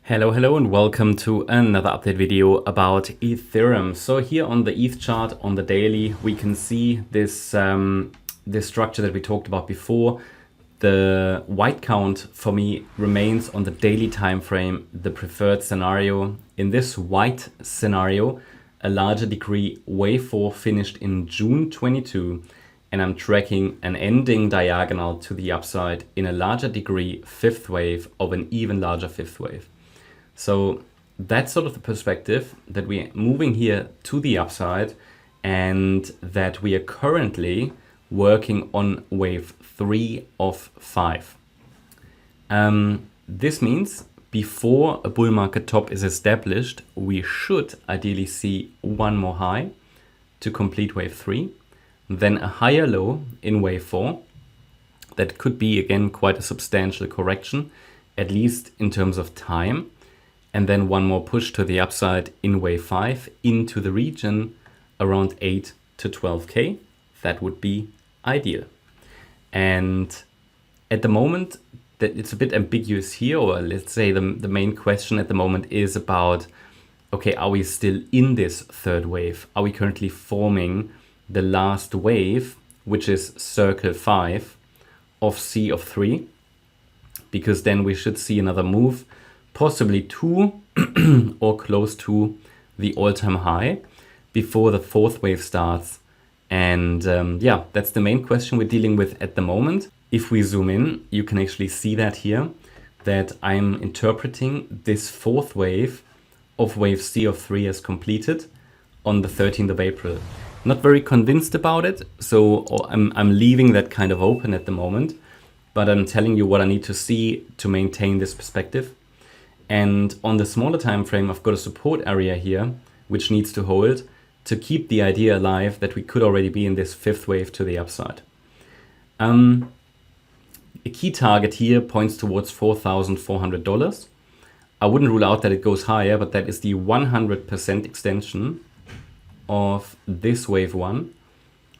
Hello and welcome to another update video about Ethereum. So here on the ETH chart on the daily, we can see this this structure that we talked about before. The white count for me remains on the daily time frame the preferred scenario. In this white scenario, a larger degree wave 4 finished in June 22, and I'm tracking an ending diagonal to the upside in a larger degree fifth wave of an even larger fifth wave. So that's sort of the perspective that we're moving here to the upside and that we are currently working on wave 3 of 5. This means before a bull market top is established, we should ideally see one more high to complete wave 3, then a higher low in wave 4. That could be again quite a substantial correction, at least in terms of time. And then one more push to the upside in wave 5 into the region around 8 to 12K. That would be ideal. And at the moment, that it's a bit ambiguous here, or let's say the main question at the moment is about, okay, are we still in this third wave? Are we currently forming the last wave, which is circle 5 of C of 3? Because then we should see another move, possibly to or close to the all-time high before the fourth wave starts. And yeah, that's the main question we're dealing with at the moment. If we zoom in, you can actually see that here, that I'm interpreting this fourth wave of wave C of 3 as completed on the 13th of April. Not very convinced about it, so I'm leaving that kind of open at the moment, but I'm telling you what I need to see to maintain this perspective. And on the smaller time frame, I've got a support area here, which needs to hold to keep the idea alive that we could already be in this fifth wave to the upside. A key target here points towards $4,400. I wouldn't rule out that it goes higher, but that is the 100% extension of this wave 1,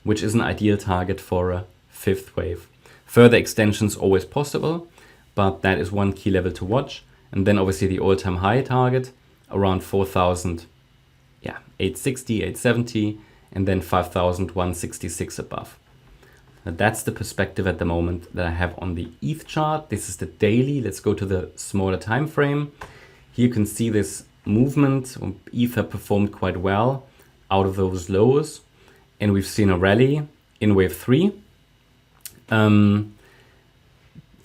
which is an ideal target for a fifth wave. Further extensions always possible, but that is one key level to watch. And then obviously the all-time high target around 4,000, 860, 870, and then 5,166 above. Now that's the perspective at the moment that I have on the ETH chart. This is the daily. Let's go to the smaller time frame. Here you can see this movement. Ether performed quite well out of those lows, and we've seen a rally in wave 3.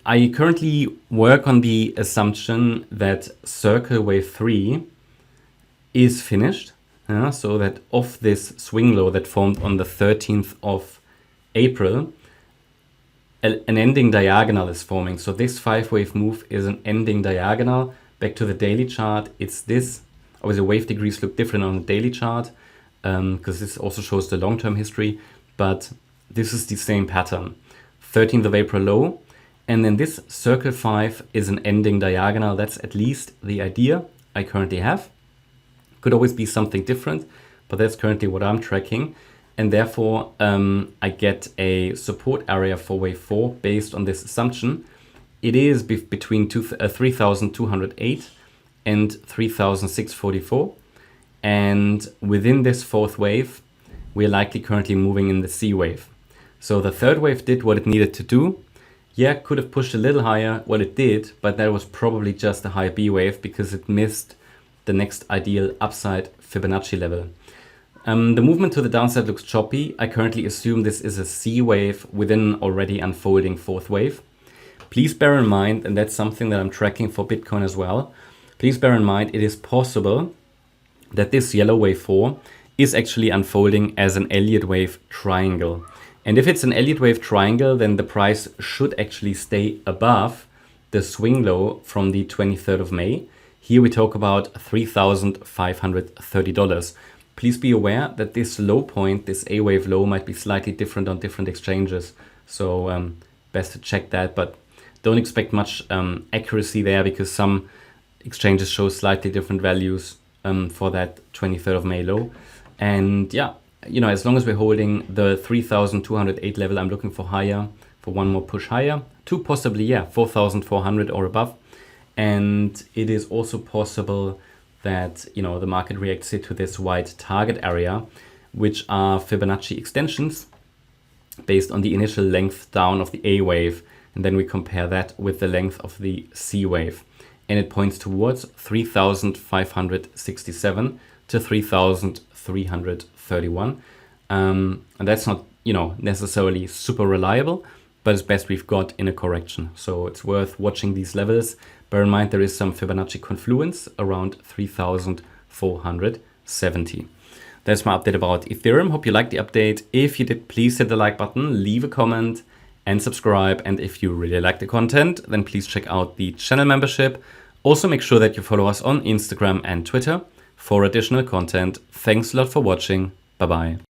I currently work on the assumption that circle wave 3 is finished, so that of this swing low that formed on the 13th of April, an ending diagonal is forming. So this 5-wave move is an ending diagonal. Back to the daily chart, it's this. Obviously, wave degrees look different on the daily chart because this also shows the long-term history, but this is the same pattern. 13th of April low. And then this circle 5 is an ending diagonal. That's at least the idea I currently have. Could always be something different, but that's currently what I'm tracking. And therefore, I get a support area for wave 4 based on this assumption. It is between 3,208 and 3,644. And within this fourth wave, we're likely currently moving in the C wave. So the third wave did what it needed to do. Yeah, could have pushed a little higher. Well, it did, but that was probably just a high B wave because it missed the next ideal upside Fibonacci level. The movement to the downside looks choppy. I currently assume this is a C wave within an already unfolding fourth wave. Please bear in mind, and that's something that I'm tracking for Bitcoin as well, please bear in mind it is possible that this yellow wave 4 is actually unfolding as an Elliott wave triangle. And if it's an Elliott wave triangle, then the price should actually stay above the swing low from the 23rd of May. Here we talk about $3,530. Please be aware that this low point, this A wave low, might be slightly different on different exchanges. So best to check that, but don't expect much accuracy there because some exchanges show slightly different values for that 23rd of May low. And yeah, as long as we're holding the 3,208 level, I'm looking for higher, for one more push higher, to possibly, 4,400 or above. And it is also possible that, you know, the market reacts to this white target area, which are Fibonacci extensions based on the initial length down of the A wave. And then we compare that with the length of the C wave. And it points towards 3,567 to 3,331. And that's not, you know, necessarily super reliable, but it's best we've got in a correction. So it's worth watching these levels. Bear in mind, there is some Fibonacci confluence around 3,470. That's my update about Ethereum. Hope you liked the update. If you did, please hit the like button, leave a comment and subscribe. And if you really like the content, then please check out the channel membership. Also make sure that you follow us on Instagram and Twitter for additional content. Thanks a lot for watching. Bye-bye.